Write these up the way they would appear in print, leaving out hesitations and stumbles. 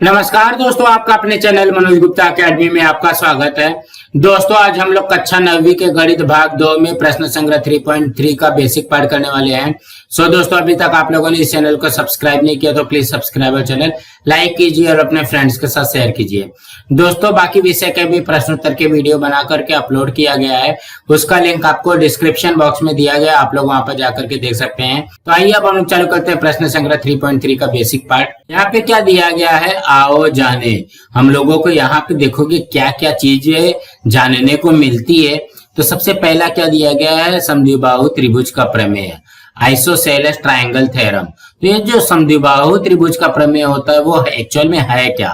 नमस्कार दोस्तों, आपका अपने चैनल मनोज गुप्ता अकेडमी में आपका स्वागत है। दोस्तों, आज हम लोग कक्षा 9वीं के गणित भाग 2 में प्रश्न संग्रह 3.3 का बेसिक पार्ट करने वाले हैं। दोस्तों, अभी तक आप लोगों ने इस चैनल को सब्सक्राइब नहीं किया तो प्लीज सब्सक्राइब चैनल लाइक कीजिए और अपने फ्रेंड्स के साथ शेयर कीजिए। दोस्तों, बाकी विषय के भी प्रश्नोत्तर के वीडियो बना करके अपलोड किया गया है, उसका लिंक आपको डिस्क्रिप्शन बॉक्स में दिया गया, आप लोग वहां पर जाकर के देख सकते हैं। तो आइए अब हम लोग चालू करते हैं प्रश्न संग्रह 3.3 का बेसिक पार्ट। यहाँ पे क्या दिया गया है, आओ जाने। हम लोगों को यहाँ पे देखोगे क्या क्या चीजें जानने को मिलती है। तो सबसे पहला क्या दिया गया है, समद्विबाहु त्रिभुज का प्रमेय, आइसोसेलेस ट्रायंगल थ्योरम। तो ये जो समद्विबाहु त्रिभुज का प्रमेय होता है वो एक्चुअल में है क्या,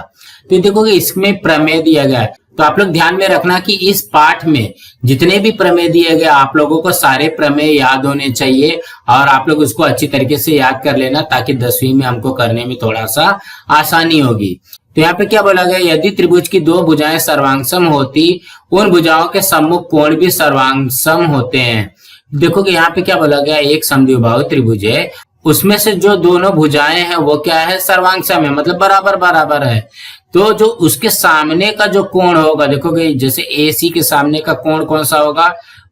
तो देखोगे इसमें प्रमेय दिया गया है। तो आप लोग ध्यान में रखना कि इस पाठ में जितने भी प्रमेय दिए गए आप लोगों को सारे प्रमेय याद होने चाहिए और आप लोग उसको अच्छी तरीके से याद कर लेना, ताकि 10वीं में हमको करने में थोड़ा सा आसानी होगी। तो यहाँ पे क्या बोला गया, यदि त्रिभुज की दो भुजाएं सर्वांगसम होती, उन भुजाओं के सम्मुख कोण भी सर्वांगसम होते हैं। देखोगे यहाँ पे क्या बोला गया, एक समद्विबाहु त्रिभुज है, उसमें से जो दोनों भुजाएं हैं वो क्या है, सर्वांगसम है, मतलब बराबर बराबर है। तो जो उसके सामने का जो कोण होगा, देखोगे जैसे AC के सामने का कोण कौन सा होगा,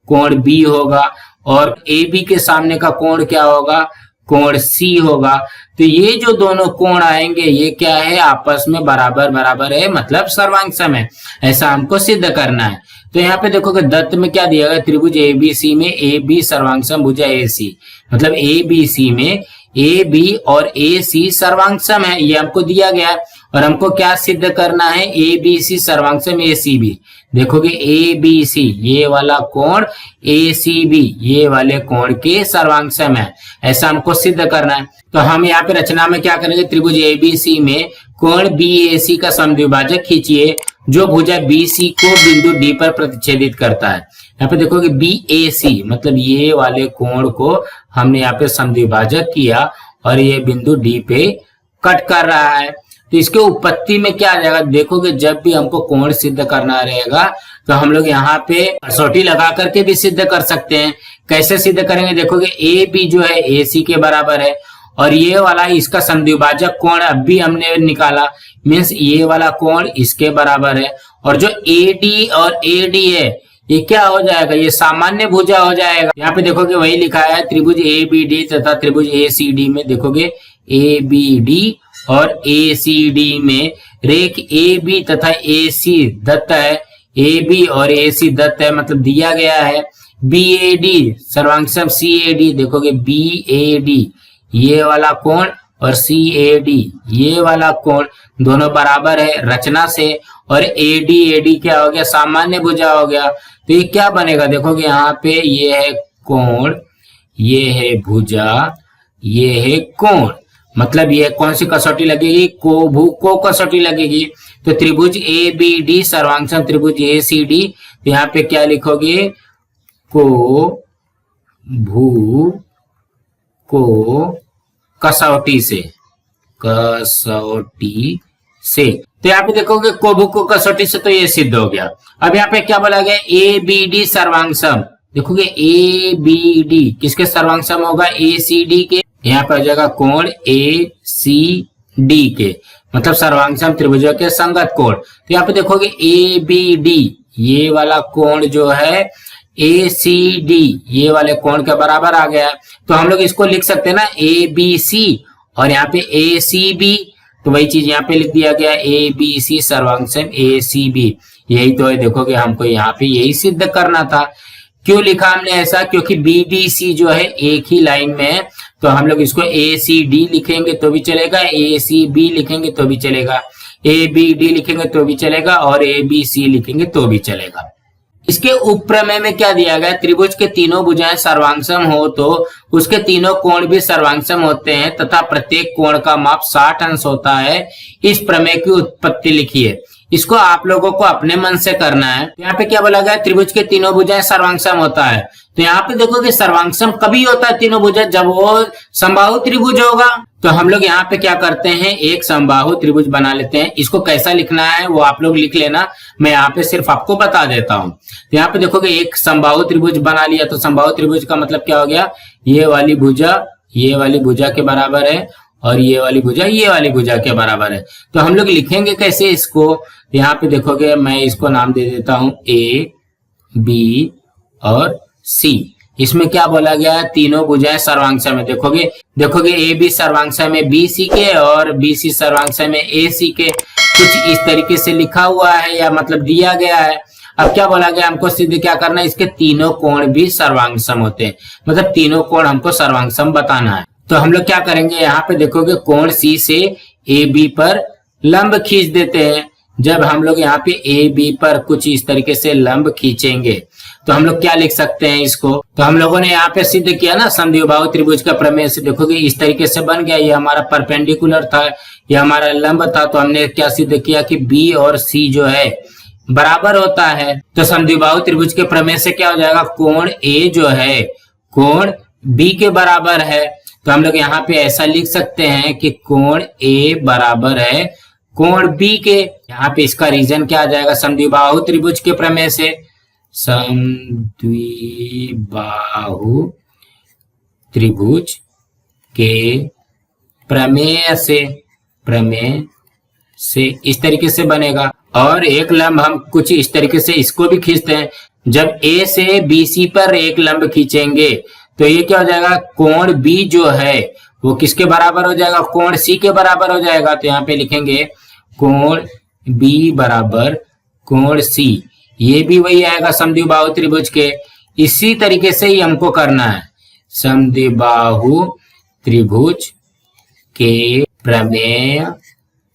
कोण B होगा, और AB के सामने का कोण क्या होगा, कोण C होगा। तो ये जो दोनों कोण आएंगे ये क्या है, आपस में बराबर बराबर है, मतलब सर्वांगसम है, ऐसा हमको सिद्ध करना है। तो यहाँ पे देखोगे दत्त में क्या दिया गया, त्रिभुज ABC में AB सर्वांगसम भुजा AC, मतलब ABC में AB और AC सर्वांगसम है, ये हमको दिया गया। और हमको क्या सिद्ध करना है, ABC सर्वांगसम ACB। देखोगे ABC ये वाला कोण, ACB ये वाले कोण के सर्वांगसम है, ऐसा हमको सिद्ध करना है। तो हम यहाँ पे रचना में क्या करेंगे, त्रिभुज ABC में कोण BAC का समद्विभाजक खींचिए जो भुजा BC को बिंदु D पर प्रतिच्छेदित करता है। यहाँ पे देखोगे BAC मतलब ये वाले कोण को हमने यहाँ पे समद्विभाजक किया और ये बिंदु D पे कट कर रहा है। तो इसके उत्पत्ति में क्या आ जाएगा, देखोगे जब भी हमको कोण सिद्ध करना रहेगा तो हम लोग यहाँ पे कसौटी लगा करके भी सिद्ध कर सकते हैं। कैसे सिद्ध करेंगे, देखोगे AB जो है AC के बराबर है और ये वाला इसका समद्विभाजक कोण अब भी हमने निकाला, मीन्स ये वाला कोण इसके बराबर है। और जो AD और AD है ये क्या हो जाएगा, ये सामान्य भुजा हो जाएगा। यहाँ पे देखोगे वही लिखा है, त्रिभुज ABD तथा त्रिभुज ACD में देखोगे ABD और ACD में रेख AB तथा AC दत्त है, AB और AC दत्त है, मतलब दिया गया है। BAD सर्वांगसम CAD, देखोगे BAD ये वाला कोण और CAD ये वाला कोण दोनों बराबर है रचना से, और AD क्या हो गया, सामान्य भुजा हो गया। तो ये क्या बनेगा, देखोगे यहाँ पे ये है कोण, ये है भुजा, ये है कोण, मतलब ये कौन सी कसौटी लगेगी, को कसौटी लगेगी। तो त्रिभुज ABD सर्वांगसम त्रिभुज ACD, तो यहाँ पे क्या लिखोगे, को भू को कसौटी से, कसौटी से। तो यहाँ पे देखोगे को भू को कसौटी से, तो ये सिद्ध हो गया। अब यहाँ पे क्या बोला गया, ABD सर्वांगसम, देखोगे ABD किसके सर्वांगसम होगा, ACD के। यहाँ पर हो जाएगा कोण ACD के, मतलब सर्वांगसम त्रिभुजों के संगत कोण। तो यहाँ पे देखोगे ABD ये वाला कोण जो है ACD ये वाले कोण के बराबर आ गया। तो हम लोग इसको लिख सकते हैं ना ABC और यहाँ पे ACB, तो वही चीज यहाँ पे लिख दिया गया ABC सर्वांगसम ACB, यही तो है। देखोगे हमको यहाँ पे यही सिद्ध करना था। क्यों लिखा हमने ऐसा, क्योंकि BBC जो है एक ही लाइन में है, तो हम लोग इसको ACD लिखेंगे तो भी चलेगा, ACB लिखेंगे तो भी चलेगा, ABD लिखेंगे तो भी चलेगा और ABC लिखेंगे तो भी चलेगा। इसके उपप्रमेय में क्या दिया गया, त्रिभुज के तीनों भुजाएं सर्वांगसम हो तो उसके तीनों कोण भी सर्वांगसम होते हैं तथा प्रत्येक कोण का माप 60 अंश होता है। इस प्रमेय की उत्पत्ति लिखिए। इसको आप लोगों को अपने मन से करना है। यहाँ पे क्या बोला गया, त्रिभुज के तीनों भुजाएं सर्वांगसम होता है। तो यहाँ पे देखोगे सर्वांगसम कभी होता है तीनों भुजा, जब वो समबाहु त्रिभुज होगा। तो हम लोग यहाँ पे क्या करते हैं, एक समबाहु त्रिभुज बना लेते हैं। इसको कैसा लिखना है वो आप लोग लिख लेना, मैं यहाँ पे सिर्फ आपको बता देता हूँ। तो यहाँ पे देखोगे एक समबाहु त्रिभुज बना लिया, तो समबाहु त्रिभुज का मतलब क्या हो गया, ये वाली भुजा के बराबर है और ये वाली भुजा के बराबर है। तो हम लोग लिखेंगे कैसे इसको, यहाँ पे देखोगे मैं इसको नाम दे देता हूं ए बी और सी। इसमें क्या बोला गया है, तीनों भुजाएं सर्वांगसम में। देखोगे ए बी सर्वांगसम में बी सी के और बी सी सर्वांगसम में ए सी के। कुछ इस तरीके से लिखा हुआ है या मतलब दिया गया है। अब क्या बोला गया, हमको सिद्ध क्या करना है, इसके तीनों कोण भी सर्वांगसम होते हैं, मतलब तीनों कोण हमको सर्वांगसम बताना है। तो हम लोग क्या करेंगे, यहाँ पे देखोगे कोण सी से ए बी पर लंब खींच देते हैं। जब हम लोग यहाँ पे ए बी पर कुछ इस तरीके से लंब खींचेंगे तो हम लोग क्या लिख सकते हैं इसको। तो हम लोगों ने यहाँ पे सिद्ध किया ना समद्विबाहु त्रिभुज का प्रमेय से। देखोगे इस तरीके से बन गया, ये हमारा परपेंडिकुलर था, ये हमारा लंब था। तो हमने क्या सिद्ध किया कि बी और सी जो है बराबर होता है। तो समद्विबाहु त्रिभुज के प्रमेय से क्या हो जाएगा, कोण ए जो है कोण बी के बराबर है। तो हम लोग यहाँ पे ऐसा लिख सकते हैं कि कोण ए बराबर है कोण बी के। यहाँ पे इसका रीजन क्या आ जाएगा, समद्विबाहु त्रिभुज के प्रमेय से। समद्विबाहु त्रिभुज के प्रमेय से इस तरीके से बनेगा। और एक लंब हम कुछ इस तरीके से इसको भी खींचते हैं। जब ए से बी सी पर एक लंब खींचेंगे तो ये क्या हो जाएगा, कोण बी जो है वो किसके बराबर हो जाएगा, कोण सी के बराबर हो जाएगा। तो यहाँ पे लिखेंगे कोण बी बराबर कोण सी, ये भी वही आएगा समद्विबाहु त्रिभुज के। इसी तरीके से ही हमको करना है समद्विबाहु त्रिभुज के प्रमेय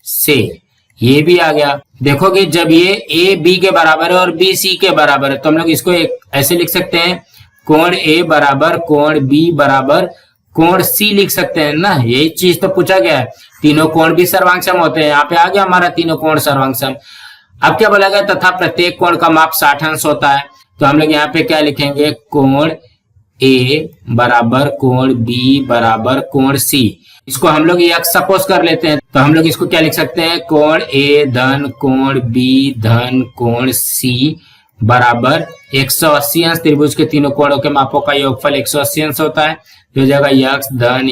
से। ये भी आ गया। देखोगे जब ये ए बी के बराबर है और बी सी के बराबर है तो हम लोग इसको ऐसे लिख सकते हैं, कोण ए बराबर कोण बी बराबर कोण सी लिख सकते हैं ना। यही चीज तो पूछा गया है, तीनों कोण भी सर्वांगसम होते हैं। यहाँ पे आ गया हमारा तीनों कोण सर्वांगसम। अब क्या बोला गया, तथा प्रत्येक कोण का माप 60 अंश होता है। तो हम लोग यहाँ पे क्या लिखेंगे, कोण ए बराबर कोण बी बराबर कोण सी। इसको हम लोग यक्स सपोज कर लेते हैं। तो हम लोग इसको क्या लिख सकते हैं, कोण ए धन कोण बी धन कोण सी बराबर 180 अंश। त्रिभुज के तीनों कोणों के मापों का योगफल 180 अंश होता है। तो हो जाएगा यक्स धन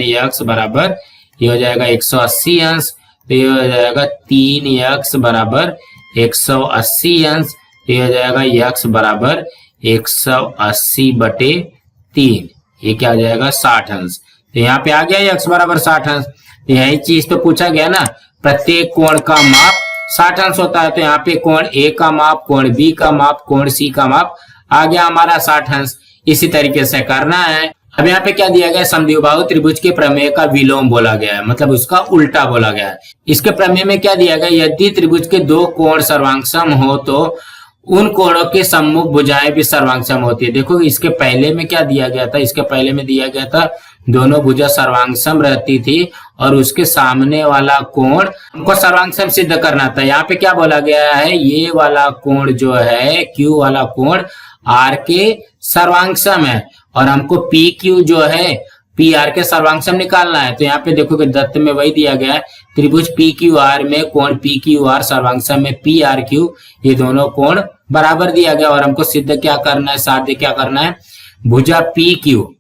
यक्स बराबर ये हो जाएगा 180 अंश। तो ये हो जाएगा 3 यक्स बराबर 180 अंश। तो ये हो जाएगा यक्स बराबर 180/3। ये क्या हो जाएगा 60 अंश। तो यहाँ पे आ गया यक्स बराबर 60 अंश। तो यही चीज तो पूछा गया ना, प्रत्येक कोण का माप 60 अंश होता है। तो यहाँ पे कोण ए का माप, कोण बी का माप, कोण सी का माप आ गया हमारा 60 अंश। इसी तरीके से करना है। अब यहाँ पे क्या दिया गया, समद्विबाहु त्रिभुज के प्रमेय का विलोम बोला गया है, मतलब उसका उल्टा बोला गया है। इसके प्रमेय में क्या दिया गया, यदि त्रिभुज के दो कोण सर्वांगसम हो तो उन कोणों के सम्मुख भुजाएं भी सर्वांगसम होती है। देखो इसके पहले में क्या दिया गया था, इसके पहले में दिया गया था दोनों भुजा सर्वांगसम रहती थी और उसके सामने वाला कोण हमको सर्वांगसम सिद्ध करना था। यहाँ पे क्या बोला गया है, ये वाला कोण जो है क्यू वाला कोण आर के सर्वांगसम है और हमको पी क्यू जो है पी आर के सर्वांगसम निकालना है। तो यहाँ पे देखोगे दत्त में वही दिया गया है, त्रिभुज पी क्यू आर में कोण पी क्यू आर सर्वांगसम में पी आर क्यू, ये दोनों कोण बराबर दिया गया। और हमको सिद्ध क्या करना है, साध्य क्या करना है, भुजा पी क्यू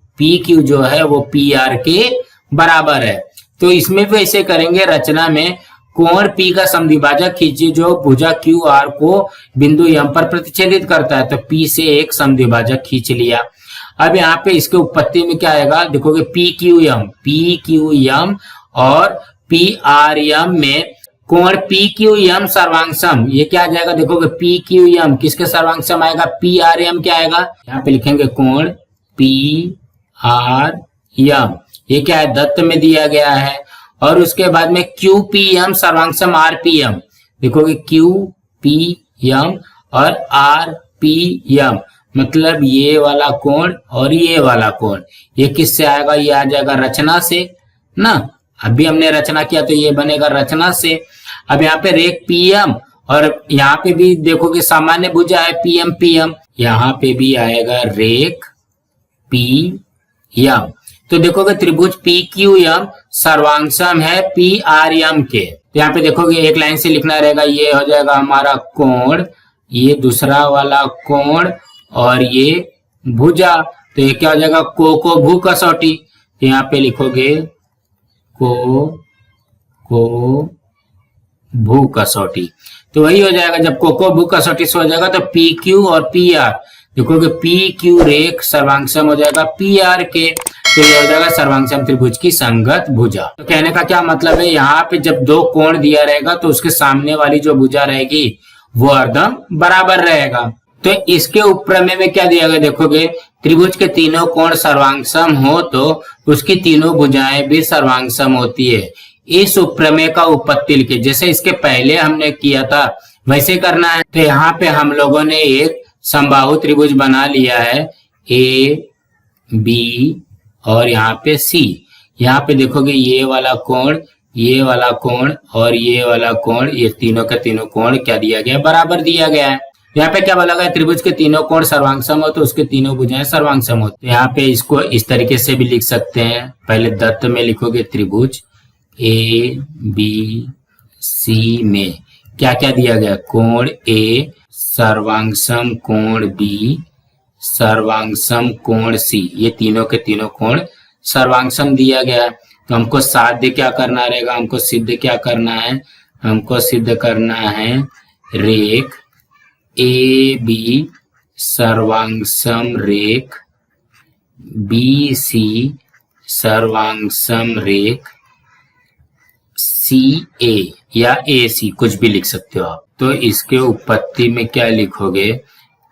जो है वो पी आर के बराबर है। तो इसमें भी ऐसे करेंगे, रचना में कोण पी का समद्विभाजक खींचिए जो भुजा क्यू आर को बिंदु एम पर प्रतिच्छेदित करता है। तो पी से एक समद्विभाजक खींच लिया। अब यहाँ पे इसके उत्पत्ति में क्या आएगा, देखोगे पी क्यू एम और पी आर एम में कोण पी क्यू एम सर्वांगसम, ये क्या आ जाएगा, देखोगे पी क्यू एम किसके सर्वांगसम आएगा, पी आर एम क्या आएगा, यहाँ पे लिखेंगे कोण पी आर एम, ये क्या है दत्त में दिया गया है। और उसके बाद में क्यू पी एम सर्वांगसम आर पी एम, देखोगे क्यू पी एम और आर पी एम, मतलब ये वाला कोण और ये वाला कोण, ये किससे आएगा, ये आ जाएगा रचना से ना। अभी हमने रचना किया तो ये बनेगा रचना से। अब यहाँ पे रेख पीएम और यहाँ पे भी देखोगे सामान्य भुजा है पीएम, यहाँ पे भी आएगा रेख पीएम। तो देखोगे त्रिभुज पी क्यू एम सर्वांगसम है पी आर एम के। तो यहाँ पे देखोगे एक लाइन से लिखना रहेगा, ये हो जाएगा हमारा कोण, ये दूसरा वाला कोण और ये भुजा। तो ये क्या हो जाएगा को भू कसौटी। तो यहाँ पे लिखोगे को भू कसौटी। तो वही हो जाएगा, जब को भू कसौटी से हो जाएगा तो पी क्यू और पी आर, देखोगे पी क्यू रेख सर्वांगसम हो जाएगा पी आर के, तो ये हो जाएगा सर्वांगसम त्रिभुज की संगत भुजा। तो कहने का क्या मतलब है, यहाँ पे जब दो कोण दिया रहेगा तो उसके सामने वाली जो भुजा रहेगी वो एकदम बराबर रहेगा। तो इसके उपप्रमेय में क्या दिया गया, देखोगे त्रिभुज के तीनों कोण सर्वांगसम हो तो उसकी तीनों भुजाएं भी सर्वांगसम होती है। इस उपप्रमेय का उपपत्ति लिखे, जैसे इसके पहले हमने किया था वैसे करना है। तो यहाँ पे हम लोगों ने एक समबाहु त्रिभुज बना लिया है, ए बी और यहाँ पे सी। यहाँ पे देखोगे ये वाला कोण, ये वाला कोण और ये वाला कोण, ये तीनों के तीनों कोण क्या दिया गया, बराबर दिया गया है। यहाँ पे क्या बोला गया, त्रिभुज के तीनों कोण सर्वांगसम हो तो उसके तीनों भुजाएं सर्वांगसम हो। तो यहाँ पे इसको इस तरीके से भी लिख सकते हैं, पहले दत्त में लिखोगे त्रिभुज ए बी सी में क्या क्या दिया गया, कोण ए सर्वांगसम कोण बी सर्वांगसम कोण सी, ये तीनों के तीनों कोण सर्वांगसम दिया गया। तो हमको साध्य क्या करना रहेगा, हमको सिद्ध क्या करना है, हमको सिद्ध करना है रेख ए बी सर्वांगसम रेख बी सी सर्वांगसम रेख सी ए या ए सी, कुछ भी लिख सकते हो आप। तो इसके उपपत्ति में क्या लिखोगे,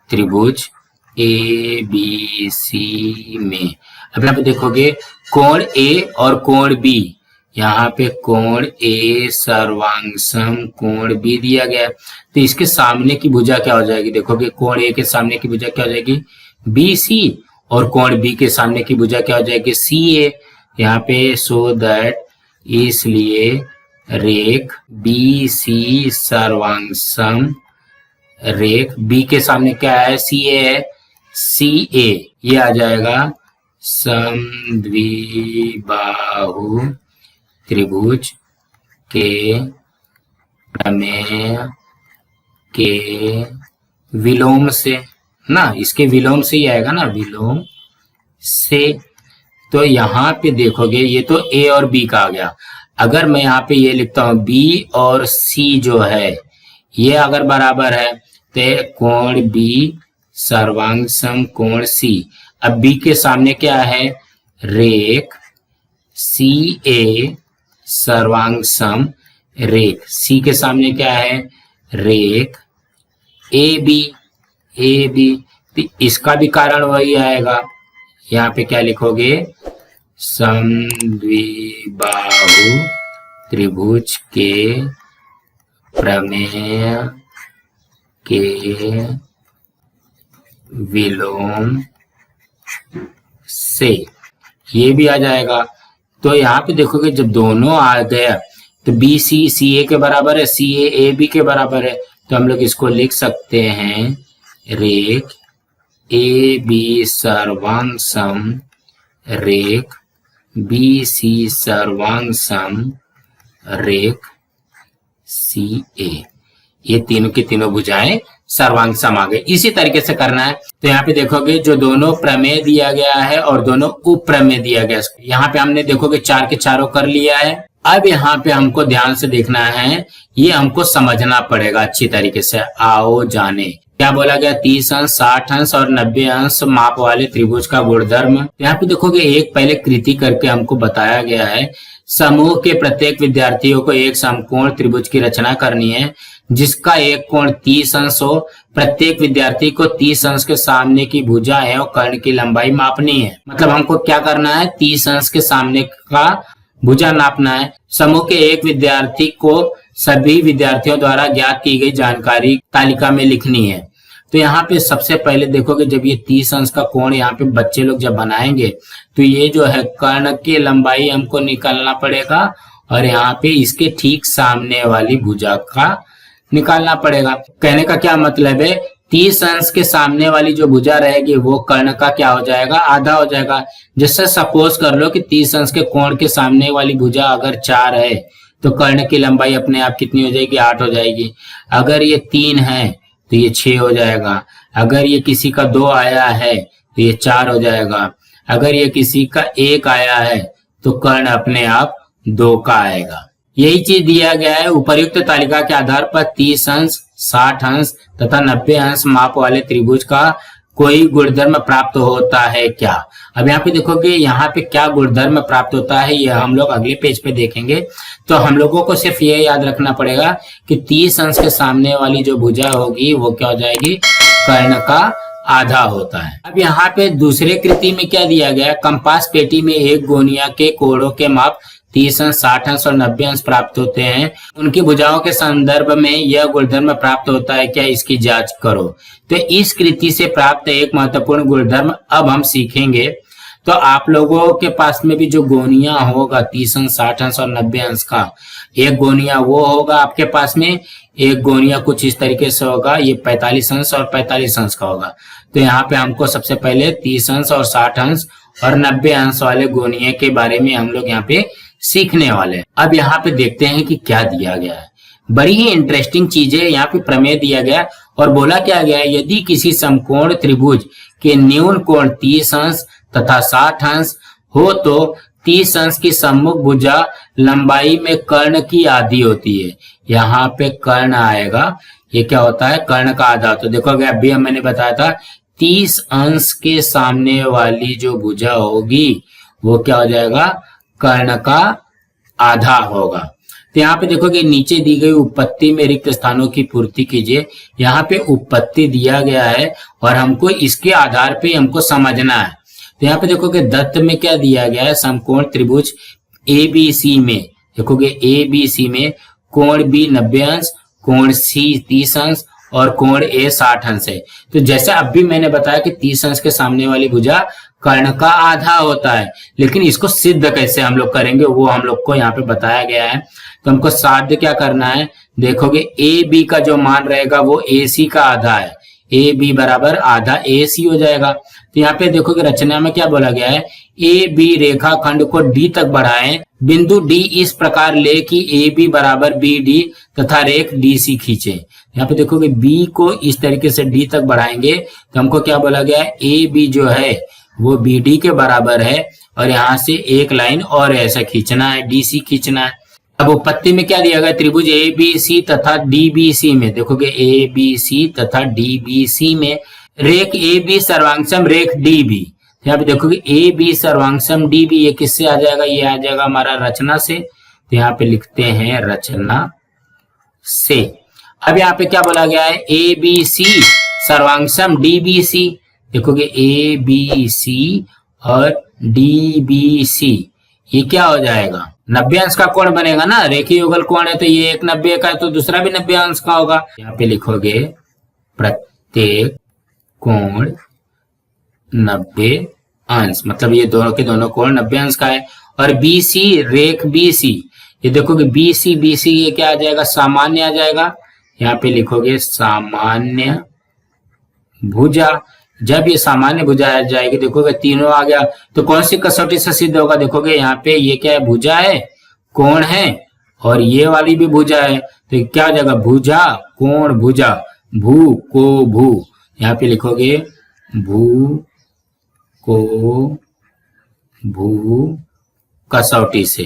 त्रिभुज ए बी सी में, अब यहाँ पे देखोगे कोण ए और कोण बी, यहाँ पे कोण ए सर्वांगसम कोण बी दिया गया, तो इसके सामने की भुजा क्या हो जाएगी, देखोगे कोण ए के सामने की भुजा क्या हो जाएगी बी सी, और कोण बी के सामने की भुजा क्या हो जाएगी सी ए। यहाँ पे सो दैट, इसलिए रेख बी सी सर्वांगसम रेख बी के सामने क्या है सी ए है, सी ए ये आ जाएगा समद्विबाहु त्रिभुज के प्रमेय के विलोम से ना, इसके विलोम से ही आएगा ना, विलोम से। तो यहाँ पे देखोगे ये तो ए और बी का आ गया, अगर मैं यहाँ पे ये लिखता हूं बी और सी जो है ये अगर बराबर है तो कोण बी सर्वांगसम कोण सी। अब बी के सामने क्या है, रेख सी ए सर्वांगसम रेख, सी के सामने क्या है रेख ए बी, ए बी, तो इसका भी कारण वही आएगा। यहाँ पे क्या लिखोगे, समद्विबाहु त्रिभुज के प्रमेय के विलोम से, ये भी आ जाएगा। तो यहाँ पे देखोगे जब दोनों आ गया तो बी सी सी ए के बराबर है, सी ए बी के बराबर है, तो हम लोग इसको लिख सकते हैं रेख ए बी सर्वांगसम रेख बी सी सर्वांगसम रेख सी ए, ये तीनों की तीनों भुजाएं सर्वांगसम आ गए। इसी तरीके से करना है। तो यहाँ पे देखोगे जो दोनों प्रमेय दिया गया है और दोनों उप प्रमेय दिया गया, यहाँ पे हमने देखोगे चार के चारों कर लिया है। अब यहाँ पे हमको ध्यान से देखना है, ये हमको समझना पड़ेगा अच्छी तरीके से। आओ जाने क्या बोला गया, 30 अंश 60 अंश और 90 अंश माप वाले त्रिभुज का गुणधर्म। यहाँ पे देखोगे एक पहले कृति करके हमको बताया गया है, समूह के प्रत्येक विद्यार्थियों को एक समकोण त्रिभुज की रचना करनी है जिसका एक कोण 30 अंश हो। प्रत्येक विद्यार्थी को 30 अंश के सामने की भुजा एवं कर्ण की लंबाई मापनी है। मतलब हमको क्या करना है, 30 अंश के सामने का भुजा नापना है। समूह के एक विद्यार्थी को सभी विद्यार्थियों द्वारा ज्ञात की गई जानकारी तालिका में लिखनी है। तो यहाँ पे सबसे पहले देखोगे जब ये 30 अंश का कोण यहाँ पे बच्चे लोग जब बनाएंगे तो ये जो है कर्ण की लंबाई हमको निकालना पड़ेगा और यहाँ पे इसके ठीक सामने वाली भुजा का निकालना पड़ेगा। कहने का क्या मतलब है, 30 अंश के सामने वाली जो भुजा रहेगी वो कर्ण का क्या हो जाएगा, आधा हो जाएगा। जैसे सपोज कर लो कि 30 अंश के कोण के सामने वाली भुजा अगर 4 है तो कर्ण की लंबाई अपने आप कितनी हो जाएगी, 8 हो जाएगी। अगर ये 3 है तो ये 6 हो जाएगा। अगर ये किसी का 2 आया है तो ये 4 हो जाएगा। अगर ये किसी का 1 आया है तो कर्ण अपने आप 2 का आएगा। यही चीज दिया गया है। उपर्युक्त तालिका के आधार पर 30 अंश, 60 अंश तथा 90 अंश माप वाले त्रिभुज का कोई गुणधर्म प्राप्त होता है क्या। अब यहाँ पे देखोगे यहाँ पे क्या गुणधर्म प्राप्त होता है, यह हम लोग अगले पेज पे देखेंगे। तो हम लोगों को सिर्फ ये याद रखना पड़ेगा कि 30 अंश के सामने वाली जो भुजा होगी वो क्या हो जाएगी, कर्ण का आधा होता है। अब यहाँ पे दूसरे कृति में क्या दिया गया, कंपास पेटी में एक गोनिया के कोणों के माप 30 अंश, 60 अंश और 90 अंश प्राप्त होते हैं। उनकी भुजाओं के संदर्भ में यह गुणधर्म प्राप्त होता है क्या, इसकी जांच करो। तो इस कृति से प्राप्त एक महत्वपूर्ण गुणधर्म अब हम सीखेंगे। तो आप लोगों के पास में भी जो गोनिया होगा 30 अंश, 60 अंश और 90 अंश का, एक गोनिया वो होगा आपके पास में, एक गोनिया कुछ इस तरीके से होगा, ये 45 अंश और 45 अंश का होगा। तो यहाँ पे हमको सबसे पहले 30 अंश और 60 अंश और 90 अंश वाले गोनिया के बारे में हम लोग यहाँ पे सीखने वाले हैं। अब यहाँ पे देखते हैं कि क्या दिया गया है। बड़ी ही इंटरेस्टिंग चीज है। यहाँ पे प्रमेय दिया गया और बोला क्या गया है, यदि किसी समकोण त्रिभुज के न्यून कोण 30 अंश तथा 60 अंश हो तो 30 अंश की सम्मुख भुजा लंबाई में कर्ण की आधी होती है। यहाँ पे कर्ण आएगा, ये क्या होता है, कर्ण का आधा। तो देखोगे अभी मैंने बताया था 30 अंश के सामने वाली जो भुजा होगी वो क्या हो जाएगा, कर्ण का आधा होगा। तो यहाँ पे देखोगे नीचे दी गई उपपत्ति में रिक्त स्थानों की पूर्ति कीजिए। यहाँ पे उपपत्ति दिया गया है और हमको इसके आधार पे हमको समझना है। तो यहाँ पे देखोगे दत्त में क्या दिया गया है, समकोण त्रिभुज ABC में देखोगे ABC में कोण B 90 अंश, कोण C 30 अंश और कोण A 60 अंश है। तो जैसे अभी मैंने बताया कि 30 अंश के सामने वाली भुजा कर्ण का आधा होता है, लेकिन इसको सिद्ध कैसे हम लोग करेंगे वो हम लोग को यहाँ पे बताया गया है। तो हमको साध्य क्या करना है, देखोगे AB का जो मान रहेगा वो AC का आधा है, AB बराबर आधा AC हो जाएगा। तो यहाँ पे देखोगे रचना में क्या बोला गया है, AB रेखाखंड को D तक बढ़ाएं, बिंदु D इस प्रकार ले कि AB बराबर BD तथा रेख DC खींचे। यहाँ पे देखोगे B को इस तरीके से D तक बढ़ाएंगे तो हमको क्या बोला गया है, AB जो है वो BD के बराबर है और यहाँ से एक लाइन और ऐसा खींचना है, DC खींचना है। अब उपपत्ति में क्या दिया गया, त्रिभुज ABC तथा DBC में देखोगे ABC तथा DBC में रेख AB सर्वांगसम रेख DB। यहाँ पे देखोगे AB सर्वांगसम DB, ये किससे आ जाएगा, ये आ जाएगा हमारा रचना से। तो यहाँ पे लिखते हैं रचना से। अब यहाँ पे क्या बोला गया है, ABC सर्वांगसम DBC, देखोगे ABC और DBC ये क्या हो जाएगा, 90 अंश का कोण बनेगा ना, रेखीय युगल कोण है तो ये एक 90 का है तो दूसरा भी 90 अंश का होगा। यहाँ पे लिखोगे प्रत्येक कोण 90 अंश, मतलब ये दोनों के दोनों कोण 90 अंश का है। और BC रेख BC, ये देखोगे BC ये क्या आ जाएगा, सामान्य आ जाएगा। यहाँ पे लिखोगे सामान्य भुजा। जब ये सामान्य भुजा आ जाएगी, देखोगे तीनों आ गया तो कौन सी कसौटी से सिद्ध होगा, देखोगे यहाँ पे ये क्या है, भुजा है, कोण है और ये वाली भी भुजा है। तो क्या हो जाएगा, भुजा कोण भुजा, भू को भू। यहाँ पे लिखोगे भू को भू कसौटी से,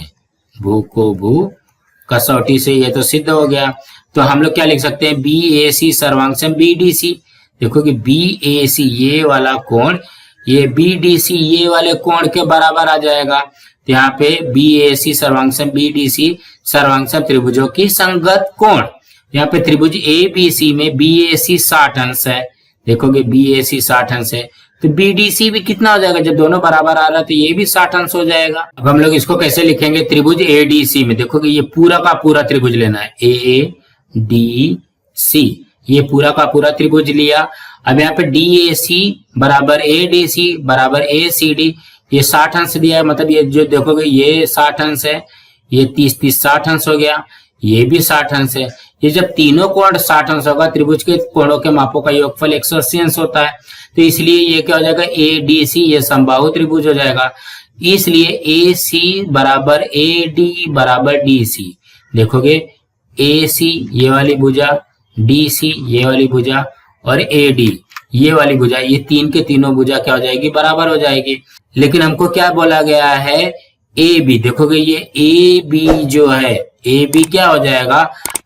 भू को भू कसौटी से, ये तो सिद्ध हो गया। तो हम लोग क्या लिख सकते हैं, BAC सर्वांगसम BDC, देखोगे BAC ये वाला कोण ये BDC ये वाले कोण के बराबर आ जाएगा। तो यहाँ पे BAC सर्वांगसम BDC सर्वांगसम त्रिभुजों की संगत कोण। यहाँ पे त्रिभुज ABC में BAC 60 अंश है, देखोगे BAC 60 अंश है तो BDC भी कितना हो जाएगा, जब दोनों बराबर आ रहा है तो ये भी 60 अंश हो जाएगा। अब हम लोग इसको कैसे लिखेंगे, त्रिभुज ADC में देखोगे ये पूरा का पूरा त्रिभुज लेना है, ADC ये पूरा का पूरा त्रिभुज लिया। अब यहाँ पे DAC बराबर ADC बराबर ACD, ये 60 अंश दिया है, मतलब ये जो देखोगे ये 60 अंश है, ये 30 60 अंश हो गया, ये भी 60 अंश है। ये जब तीनों कोण 60 अंश होगा, त्रिभुज के कोणों के मापों का योगफल 180 अंश होता है, तो इसलिए ये क्या हो जाएगा, ADC ये समबाहु त्रिभुज हो जाएगा। इसलिए AC बराबर AD बराबर DC, देखोगे AC ये वाली भुजा, DC ये वाली भुजा और AD ये वाली भुजा, ये तीन के तीनों भुजा क्या हो जाएगी, बराबर हो जाएगी। लेकिन हमको क्या बोला गया है, ए बी, देखोगे ये ए बी जो है, ए बी क्या हो जाएगा,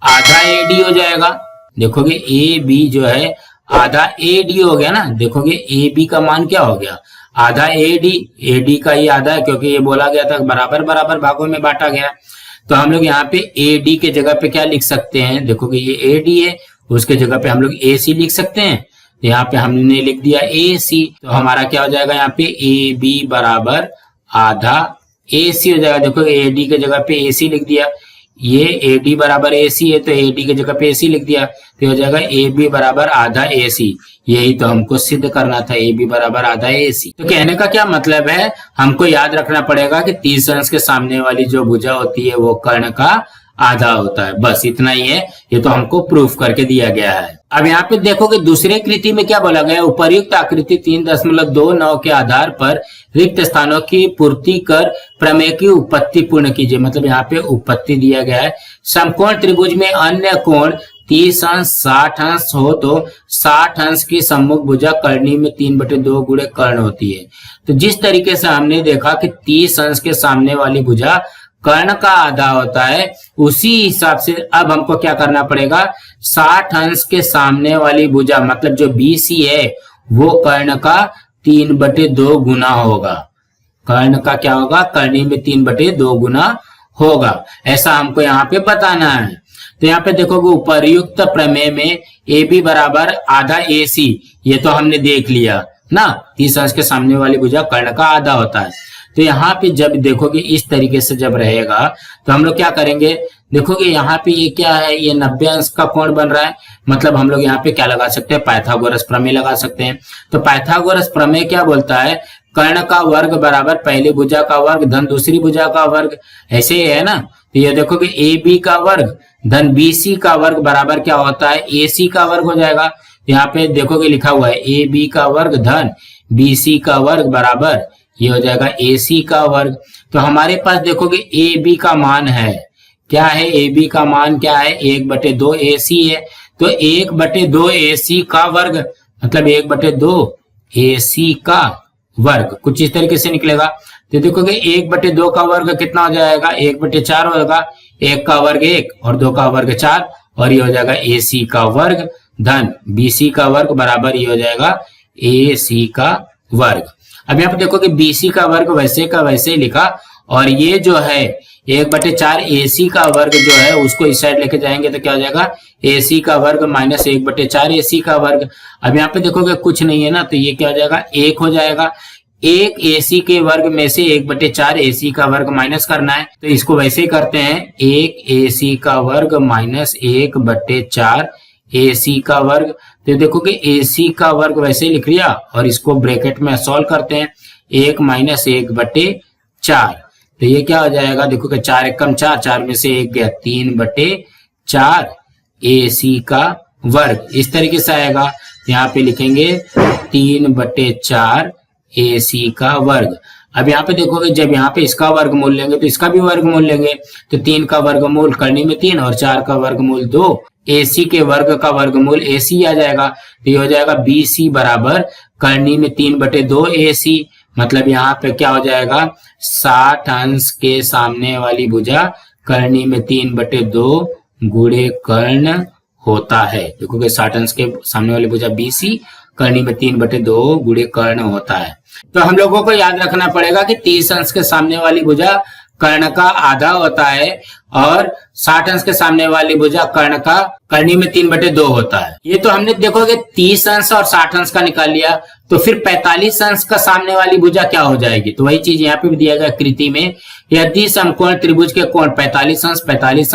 आधा ए डी हो जाएगा। देखोगे ए बी जो है आधा ए डी हो गया ना। देखोगे ए बी का मान क्या हो गया, आधा ए डी का ये आधा है, क्योंकि ये बोला गया था बराबर बराबर भागों में बांटा गया। तो हम लोग यहाँ पे ए डी के जगह पे क्या लिख सकते हैं, देखोगे ये ए डी है, उसके जगह पे हम लोग ए सी लिख सकते हैं। तो यहाँ पे हमने लिख दिया ए सी, तो हमारा क्या हो जाएगा यहाँ पे ए बी बराबर आधा ए सी हो जाएगा। देखो ए डी के जगह पे ए सी लिख दिया, ये ए डी बराबर ए सी है तो ए डी के जगह पे ए सी लिख दिया, तो हो जाएगा ए बी बराबर आधा ए सी। यही तो हमको सिद्ध करना था, ए बी बराबर आधा ए सी। तो कहने का क्या मतलब है, हमको याद रखना पड़ेगा कि 30 अंश के सामने वाली जो भुजा होती है वो कर्ण का आधा होता है। बस इतना ही है, ये तो हमको प्रूफ करके दिया गया है। अब यहाँ पे देखोगे दूसरे कृति में क्या बोला गया, उपर्युक्त आकृति 3.29 के आधार पर रिक्त स्थानों की पूर्ति कर प्रमेय की उपपत्ति पूर्ण कीजिए। मतलब यहाँ पे उपपत्ति दिया गया है, समकोण त्रिभुज में अन्य कोण 30 अंश 60 अंश हो तो 60 अंश की सम्मुख भुजा कर्णी में 3/2 गुणे कर्ण होती है। तो जिस तरीके से हमने देखा कि 30 अंश के सामने वाली भुजा कर्ण का आधा होता है, उसी हिसाब से अब हमको क्या करना पड़ेगा, 60 अंश के सामने वाली भुजा मतलब जो BC है वो कर्ण का 3/2 गुना होगा। कर्ण का क्या होगा, कर्णी में 3/2 गुना होगा, ऐसा हमको यहाँ पे बताना है। तो यहाँ पे देखोगे उपर्युक्त प्रमेय में ए बी बराबर आधा ए सी, ये तो हमने देख लिया ना, 30 अंश के सामने वाली भुजा कर्ण का आधा होता है। तो यहाँ पे जब देखोगे इस तरीके से जब रहेगा तो हम लोग क्या करेंगे, देखोगे यहाँ पे ये क्या है, ये 90 अंश का कोण बन रहा है, मतलब हम लोग यहाँ पे क्या लगा सकते हैं, पाइथागोरस प्रमेय लगा सकते हैं। तो पाइथागोरस प्रमेय क्या बोलता है, कर्ण का वर्ग बराबर पहली भुजा का वर्ग धन दूसरी भुजा का वर्ग, ऐसे ही है ना। तो ये देखोगे ए बी का वर्ग धन बी सी का वर्ग बराबर क्या होता है, ए सी का वर्ग हो जाएगा। यहाँ पे देखोगे लिखा हुआ है ए बी का वर्ग धन बी सी का वर्ग बराबर ये हो जाएगा ए सी का वर्ग। तो हमारे पास देखोगे ए बी का मान है, क्या है, ए बी का मान क्या है, 1/2 ए सी है। तो 1/2 ए सी का वर्ग मतलब 1/2 ए सी का वर्ग कुछ इस तरीके से निकलेगा। तो देखोगे 1/2 का वर्ग कितना हो जाएगा, 1/4 होगा, 1 का वर्ग 1 और 2 का वर्ग 4, और ये हो जाएगा ए सी का वर्ग धन बी सी का वर्ग बराबर ये हो जाएगा ए सी का वर्ग। अब यहाँ पे देखोगे बी सी का वर्ग वैसे का वैसे ही लिखा, और ये जो है 1/4 ए सी का वर्ग जो है उसको इस साइड लेके जाएंगे तो क्या हो जाएगा, ए सी का वर्ग माइनस 1/4 ए सी का वर्ग। अब यहाँ पे देखोगे कुछ नहीं है ना, तो ये क्या हो जाएगा, 1 हो जाएगा। 1 ए सी के वर्ग में से 1/4 ए सी का वर्ग माइनस करना है, तो इसको वैसे ही करते हैं, 1 ए सी का वर्ग माइनस 1/4 ए सी का वर्ग। तो देखोगे ए सी का वर्ग वैसे लिख लिया और इसको ब्रैकेट में सॉल्व करते हैं, 1 माइनस 1/4। तो ये क्या हो जाएगा, देखोगे 4 एकम 4, 4 में से 1 गया, 3/4 ए सी का वर्ग इस तरीके से आएगा। यहाँ पे लिखेंगे 3/4 ए सी का वर्ग। अब यहाँ पे देखोगे जब यहाँ पे इसका वर्गमूल लेंगे तो इसका भी वर्गमूल लेंगे, तो 3 का वर्गमूल करनी में 3 और 4 का वर्गमूल 2, AC के वर्ग का वर्गमूल AC आ जाएगा। तो ये हो जाएगा BC बराबर करनी में 3/2 AC, मतलब यहाँ पे क्या हो जाएगा, 60 अंश के सामने वाली भुजा करनी में 3/2 गुणे कर्ण होता है। देखोगे 60 अंश के सामने वाली भुजा BC करनी में 3/2 गुणे कर्ण होता है। तो हम लोगों को याद रखना पड़ेगा कि 30 अंश के सामने वाली भुजा कर्ण का आधा होता है और 60 अंश के सामने वाली भुजा कर्ण का करनी में 3/2 होता है। ये तो हमने देखोगे 30 अंश और 60 अंश का निकाल लिया, तो फिर 45 अंश का सामने वाली भुजा क्या हो जाएगी, तो वही चीज यहाँ पे भी दिया गया कृति में, यदि समकोण त्रिभुज के कोण 45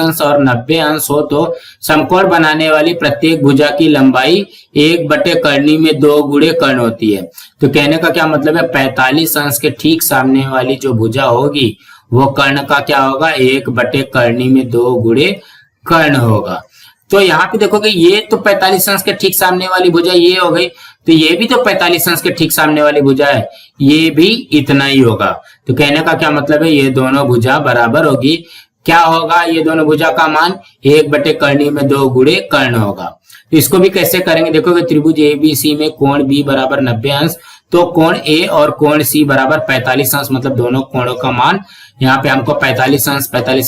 अंश और 90 अंश हो तो समकोण बनाने वाली प्रत्येक भुजा की लंबाई 1/करनी में 2 गुणे कर्ण होती है। तो कहने का क्या मतलब है, 45 अंश के ठीक सामने वाली जो भुजा होगी वो कर्ण का क्या होगा, 1/करनी में 2 गुणे कर्ण होगा। तो यहाँ पे देखोगे ये तो 45 अंश के ठीक सामने वाली भुजा ये हो गई, तो ये भी तो 45 अंश के ठीक सामने वाली भुजा है, ये भी इतना ही होगा। तो कहने का क्या मतलब है, ये दोनों भुजा बराबर होगी, क्या होगा, ये दोनों भुजा का मान 1/करनी में 2 गुणे कर्ण होगा। तो इसको भी कैसे करेंगे, देखोगे त्रिभुज ABC में कोण B बराबर 90 अंश, तो कोण ए और कोण सी बराबर 45 अंश, मतलब दोनों कोणों का मान यहाँ पे हमको 45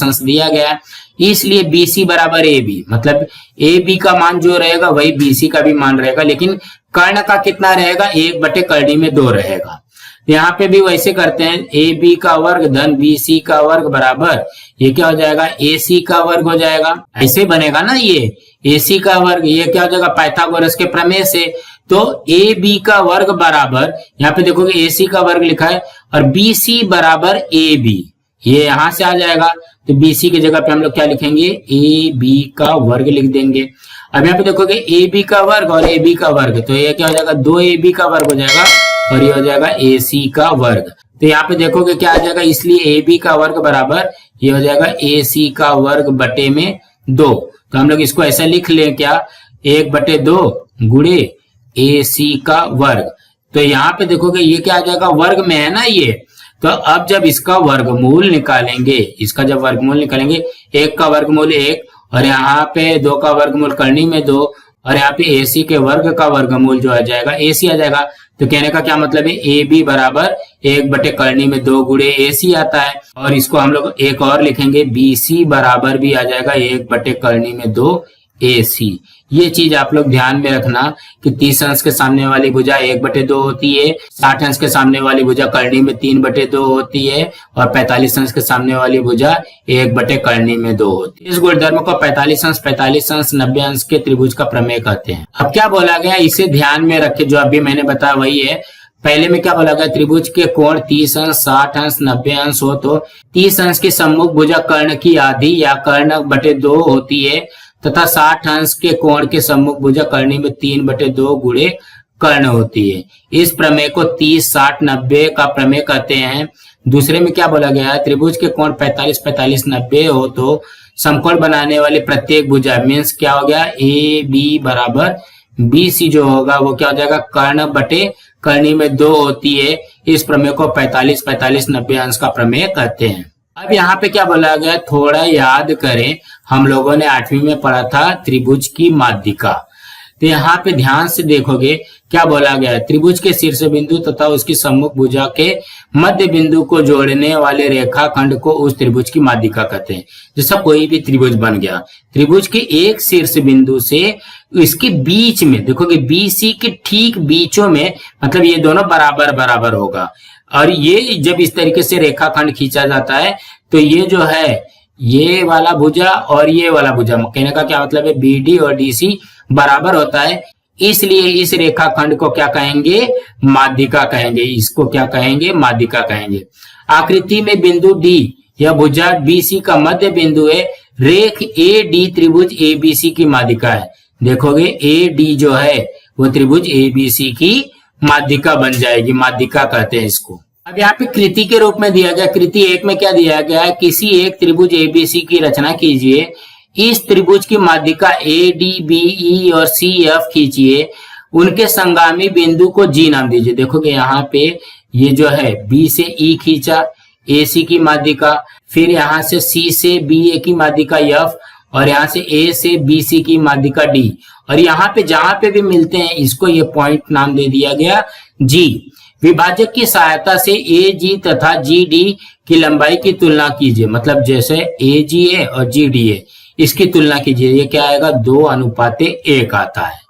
अंश दिया गया है। इसलिए BC बराबर AB, मतलब AB का मान जो रहेगा वही BC का भी मान रहेगा, लेकिन कर्ण का कितना रहेगा, 1/कर्णी में 2 रहेगा। यहाँ पे भी वैसे करते हैं, AB का वर्ग धन BC का वर्ग बराबर ये क्या हो जाएगा, AC का वर्ग हो जाएगा। ऐसे बनेगा ना, ये AC का वर्ग, ये क्या हो जाएगा, पाइथागोरस के प्रमेय से। तो AB का वर्ग बराबर, यहाँ पे देखोगे AC का वर्ग लिखा है और BC बराबर AB, ये यहां से आ जाएगा। तो BC की जगह पे हम लोग क्या लिखेंगे, AB का वर्ग लिख देंगे। अब यहाँ पे देखोगे AB का वर्ग और AB का वर्ग, तो ये क्या हो जाएगा, 2AB का वर्ग हो जाएगा और ये हो जाएगा AC का वर्ग। तो यहाँ पे देखोगे क्या आ जाएगा, इसलिए AB का वर्ग बराबर ये हो जाएगा AC का वर्ग बटे में 2। तो हम लोग इसको ऐसा लिख लें क्या, 1/2 गुणे AC का वर्ग। तो यहाँ पे देखोगे ये क्या आ जाएगा, वर्ग में है ना ये। तो अब जब इसका वर्गमूल निकालेंगे, इसका जब वर्गमूल निकालेंगे, 1 का वर्गमूल 1 और यहाँ पे 2 का वर्गमूल कर्णी में 2 और यहाँ पे AC के वर्ग का वर्गमूल जो आ जाएगा AC आ जाएगा। तो कहने का क्या मतलब है, AB बराबर 1/कर्णी में 2 गुणे AC आता है। और इसको हम लोग एक और लिखेंगे, BC बराबर भी आ जाएगा 1/कर्णी में 2 AC। ये चीज आप लोग ध्यान में रखना कि 30 अंश के सामने वाली भुजा 1/2 होती है, 60 अंश के सामने वाली भुजा कर्णी में 3/2 होती है और 45 अंश के सामने वाली भुजा 1/कर्णी में 2 होती है। इस गुणधर्म को 45 अंश 90 अंश के त्रिभुज का प्रमेय कहते हैं। अब क्या बोला गया, इसे ध्यान में रखे, जो अभी मैंने बताया वही है। पहले में क्या बोला गया, त्रिभुज के कोण 30 अंश 60 अंश 90 अंश हो तो 30 अंश की सम्मुख भुजा कर्ण की आधी या कर्ण बटे 2 होती है तथा 60 अंश के कोण के सम्मुख भुजा कर्णी में 3/2 गुणे कर्ण होती है। इस प्रमेय को 30 60 90 का प्रमेय कहते हैं। दूसरे में क्या बोला गया है, त्रिभुज के कोण 45 45 90 हो तो समकोण बनाने वाली प्रत्येक भुजा मीन्स क्या हो गया, AB बराबर BC जो होगा वो क्या हो जाएगा, कर्ण बटे कर्णी में 2 होती है। इस प्रमेय को 45 45 90 अंश का प्रमेय कहते हैं। अब यहाँ पे क्या बोला गया, थोड़ा याद करें, हम लोगों ने 8वीं में पढ़ा था त्रिभुज की माध्यिका। तो यहाँ पे ध्यान से देखोगे क्या बोला गया, त्रिभुज के शीर्ष बिंदु तथा उसकी सम्मुख भुजा के मध्य बिंदु को जोड़ने वाले रेखाखंड को उस त्रिभुज की माध्यिका कहते हैं। जैसा कोई भी त्रिभुज बन गया, त्रिभुज के एक शीर्ष बिंदु से इसके बीच में देखोगे BC के ठीक बीचों में, मतलब ये दोनों बराबर बराबर होगा। और ये जब इस तरीके से रेखाखंड खींचा जाता है तो ये जो है, ये वाला भुजा और ये वाला भुजा, कहने का क्या मतलब है, BD और DC बराबर होता है। इसलिए इस रेखाखंड को क्या कहेंगे, माध्यिका कहेंगे। इसको क्या कहेंगे, माध्यिका कहेंगे। आकृति में बिंदु D यह भुजा BC का मध्य बिंदु है। रेख AD त्रिभुज ABC की माध्यिका है। देखोगे AD जो है वो त्रिभुज ABC की माध्यिका बन जाएगी, माध्यिका कहते हैं इसको। अब यहाँ पे कृति के रूप में दिया गया, कृति 1 में क्या दिया गया है, किसी एक त्रिभुज ABC की रचना कीजिए। इस त्रिभुज की माध्यिका ADBE और CF खींचिए। उनके संगामी बिंदु को G नाम दीजिए। देखोगे यहाँ पे ये जो है B से E खींचा, AC की माध्यिका, फिर यहाँ से C से BA की माध्यिका F और यहाँ से A से BC की माध्यिका D, और यहाँ पे जहां पे भी मिलते हैं इसको ये पॉइंट नाम दे दिया गया G। विभाजक की सहायता से AG तथा GD की लंबाई की तुलना कीजिए। मतलब जैसे AG है और GD है, इसकी तुलना कीजिए। ये क्या आएगा, 2:1 आता है।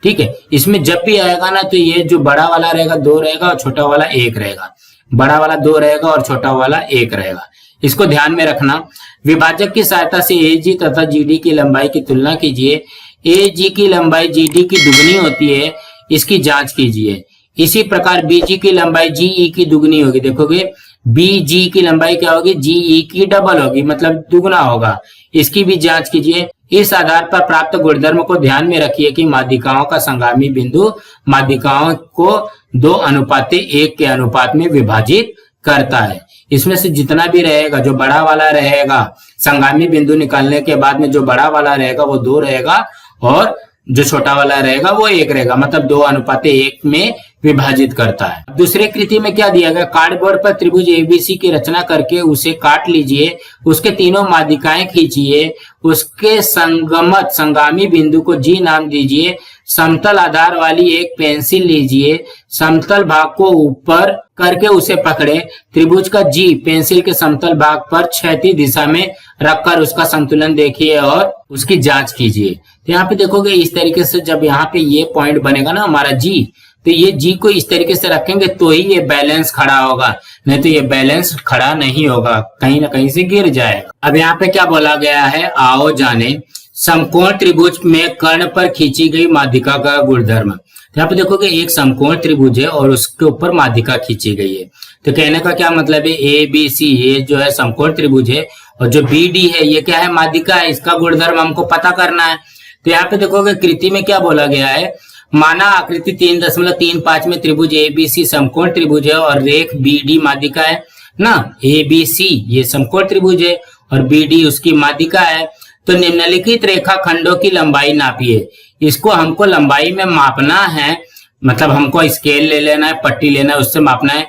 ठीक है, इसमें जब भी आएगा ना तो ये जो बड़ा वाला रहेगा 2 रहेगा और छोटा वाला 1 रहेगा। बड़ा वाला 2 रहेगा और छोटा वाला 1 रहेगा। इसको ध्यान में रखना। विभाजक की सहायता से AG तथा GD की लंबाई की तुलना कीजिए। AG की लंबाई GD की दुगनी होती है, इसकी जांच कीजिए। इसी प्रकार BG की लंबाई GE की दुगनी होगी। देखोगे BG की लंबाई क्या होगी, GE की डबल होगी, मतलब दुगना होगा। इसकी भी जांच कीजिए। इस आधार पर प्राप्त गुणधर्म को ध्यान में रखिए कि माध्यिकाओं का संगामी बिंदु माध्यिकाओं को 2:1 के अनुपात में विभाजित करता है। इसमें से जितना भी रहेगा, जो बड़ा वाला रहेगा, संगामी बिंदु निकालने के बाद में जो बड़ा वाला रहेगा वो 2 रहेगा और जो छोटा वाला रहेगा वो 1 रहेगा, मतलब 2:1 में विभाजित करता है। दूसरे कृति में क्या दिया गया, कार्डबोर्ड पर त्रिभुज ABC की रचना करके उसे काट लीजिए। उसके तीनों माध्यिकाएं खींचिए। उसके संगामी बिंदु को G नाम दीजिए। समतल आधार वाली एक पेंसिल लीजिए, समतल भाग को ऊपर करके उसे पकड़े, त्रिभुज का जी पेंसिल के समतल भाग पर क्षैतिज दिशा में रखकर उसका संतुलन देखिए और उसकी जांच कीजिए। तो यहाँ पे देखोगे इस तरीके से जब यहाँ पे ये पॉइंट बनेगा ना हमारा जी, तो ये जी को इस तरीके से रखेंगे तो ही ये बैलेंस खड़ा होगा, नहीं तो ये बैलेंस खड़ा नहीं होगा, कहीं ना कहीं से गिर जाएगा। अब यहाँ पे क्या बोला गया है, आओ जाने समकोण त्रिभुज में कर्ण पर खींची गई माध्यिका का गुणधर्म। तो यहाँ पे देखोगे एक समकोण त्रिभुज है और उसके ऊपर माध्यिका खींची गई है। तो कहने का क्या मतलब है, ए बी सी ये जो है समकोण त्रिभुज है और जो बी डी है ये क्या है, माध्यिका है, इसका गुणधर्म हमको पता करना है। तो यहाँ पे देखोगे कृति में क्या बोला गया है, माना आकृति 3.35 में त्रिभुज ए बी सी समकोण त्रिभुज है और रेख बी डी माध्यिका है ना। ए बी सी ये समकोण त्रिभुज है और बी डी उसकी माध्यिका है। तो निम्नलिखित रेखा खंडों की लंबाई नापिए। इसको हमको लंबाई में मापना है, मतलब हमको स्केल ले लेना है, पट्टी लेना है, उससे मापना है।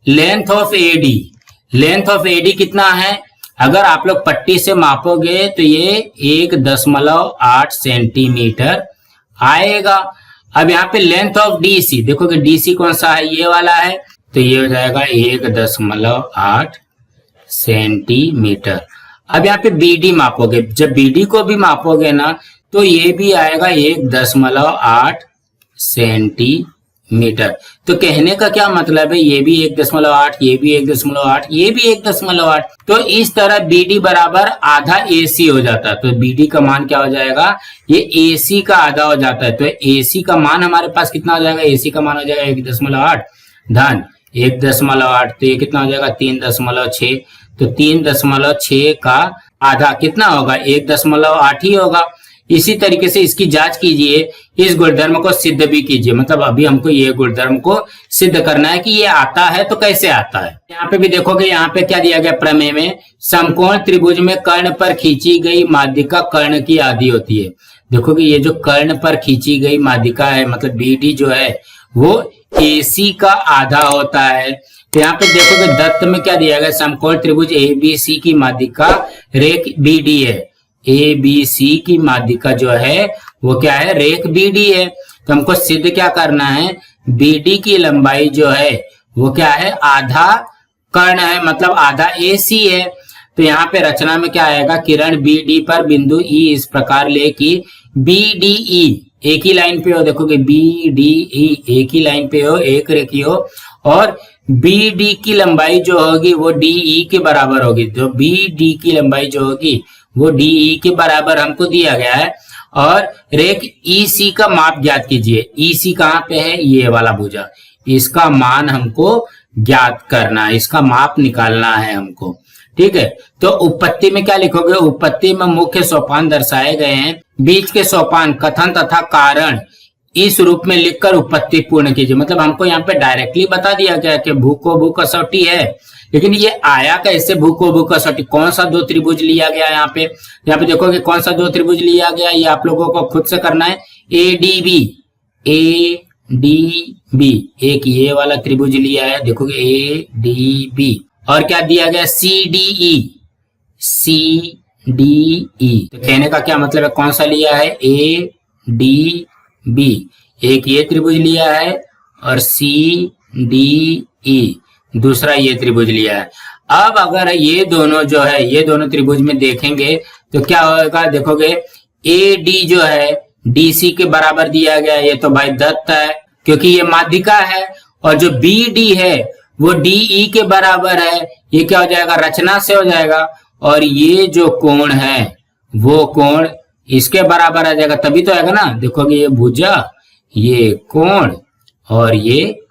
Length of AD, length of AD कितना है, अगर आप लोग पट्टी से मापोगे तो ये 1.8 सेंटीमीटर आएगा। अब यहाँ पे लेंथ ऑफ डीसी देखोगे, डीसी कौन सा है, ये वाला है, तो ये हो जाएगा 1.8 सेंटीमीटर। अब यहाँ पे बीडी मापोगे, जब बीडी को भी मापोगे ना तो ये भी आएगा 1.8 सेंटीमीटर। तो कहने का क्या मतलब है, ये भी 1.8, ये भी 1.8, ये भी 1.8। तो इस तरह बीडी बराबर आधा एसी हो जाता है। तो बीडी का मान क्या हो जाएगा, ये एसी का आधा हो जाता है। तो एसी का मान हमारे पास कितना हो जाएगा, एसी का मान हो जाएगा 1.8 धन 1.8, तो ये कितना हो जाएगा 3.6। तो 3.6 का आधा कितना होगा, 1.8 ही होगा। इसी तरीके से इसकी जांच कीजिए, इस गुणधर्म को सिद्ध भी कीजिए। मतलब अभी हमको ये गुणधर्म को सिद्ध करना है कि ये आता है तो कैसे आता है। यहाँ पे भी देखोगे, यहाँ पे क्या दिया गया प्रमेय में, समकोण त्रिभुज में कर्ण पर खींची गई माध्यिका कर्ण की आधी होती है। देखोगे ये जो कर्ण पर खींची गई माध्यिका है, मतलब बीडी जो है वो एसी का आधा होता है। तो यहाँ पे देखोगे दत्त में क्या दिया गया, समकोण त्रिभुज एबीसी की माध्यिका रेख बीडी है। ए बी सी की माध्यिका जो है वो क्या है, रेख बीडी है। तो हमको सिद्ध क्या करना है, बीडी की लंबाई जो है वो क्या है, आधा कर्ण है, मतलब आधा एसी है। तो यहाँ पे रचना में क्या आएगा, किरण बीडी पर बिंदु ई इस प्रकार ले कि बीडीई एक ही लाइन पे हो, देखोगे बीडीई एक ही लाइन पे हो, एक रेखी हो, और बीडी की लंबाई जो होगी वो डीई के बराबर होगी। तो बीडी की लंबाई जो होगी वो डीई के बराबर हमको दिया गया है। और रेख ईसी का माप ज्ञात कीजिए। ईसी कहाँ पे है, ये वाला भुजा, इसका मान हमको ज्ञात करना है, इसका माप निकालना है हमको। ठीक है, तो उपपत्ति में क्या लिखोगे, उपपत्ति में मुख्य सोपान दर्शाए गए हैं, बीच के सोपान कथन तथा कारण इस रूप में लिखकर उपपत्ति पूर्ण कीजिए। मतलब हमको यहाँ पे डायरेक्टली बता दिया गया कि भू को भू कसौटी है, लेकिन ये आया कैसे भू को भू कसौटी, कौन सा दो त्रिभुज लिया गया यहाँ पे देखोगे कौन सा दो त्रिभुज लिया गया, ये आप लोगों को खुद से करना है। एडीबी, एडीबी एक ये वाला त्रिभुज लिया है, देखोगे एडीबी, और क्या दिया गया, सीडीई, सीडीई। तो कहने का क्या मतलब है, कौन सा लिया है, एडीबी एक ये त्रिभुज लिया है और सीडीई दूसरा ये त्रिभुज लिया है। अब अगर ये दोनों जो है, ये दोनों त्रिभुज में देखेंगे तो क्या होगा, देखोगे एडी जो है डीसी के बराबर दिया गया है, ये तो भाई दत्त है क्योंकि ये माध्यिका है, और जो बीडी है वो डीई के बराबर है, ये क्या हो जाएगा, रचना से हो जाएगा, और ये जो कोण है वो कोण इसके बराबर आ जाएगा, तभी तो आएगा ना। देखोगे ये भुजा, ये कोण और ये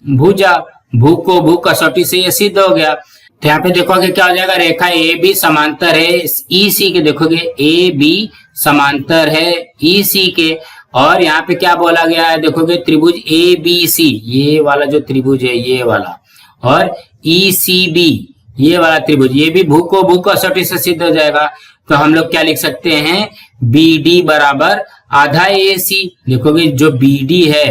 भुजा, भू को भू कसौटी से ये सिद्ध हो गया। तो यहाँ पे देखोगे क्या हो जाएगा, रेखा ए बी समांतर है ईसी के, देखोगे ए बी समांतर है ईसी के, और यहाँ पे क्या बोला गया है, देखोगे त्रिभुज ए बी सी ये वाला जो त्रिभुज है ये वाला, और ई सी बी ये वाला त्रिभुज, ये भी भू को भू कसौटी से सिद्ध हो जाएगा। तो हम लोग क्या लिख सकते हैं, बी डी बराबर आधा ए सी। देखोगे जो बी डी है,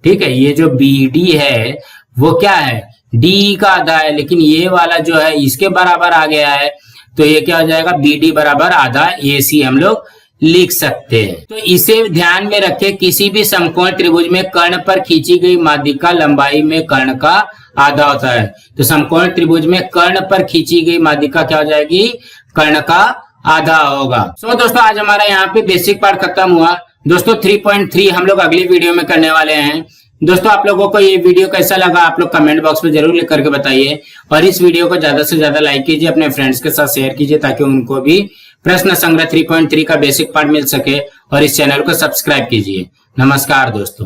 ठीक है, ये जो बी डी है वो क्या है, डी का आधा है, लेकिन ये वाला जो है इसके बराबर आ गया है, तो ये क्या हो जाएगा, बी डी बराबर आधा ए सी हम लोग लिख सकते हैं। तो इसे ध्यान में रखें, किसी भी समकोण त्रिभुज में कर्ण पर खींची गई माध्यिका लंबाई में कर्ण का आधा होता है। तो समकोण त्रिभुज में कर्ण पर खींची गई माध्यिका क्या हो जाएगी, कर्ण का आधा होगा। सो दोस्तों आज हमारा यहाँ पे बेसिक पार्ट खत्म हुआ। दोस्तों 3.3 हम लोग अगली वीडियो में करने वाले हैं। दोस्तों आप लोगों को ये वीडियो कैसा लगा आप लोग कमेंट बॉक्स में जरूर लिख करके बताइए, और इस वीडियो को ज्यादा से ज्यादा लाइक कीजिए, अपने फ्रेंड्स के साथ शेयर कीजिए ताकि उनको भी प्रश्न संग्रह 3.3 का बेसिक पार्ट मिल सके, और इस चैनल को सब्सक्राइब कीजिए। नमस्कार दोस्तों।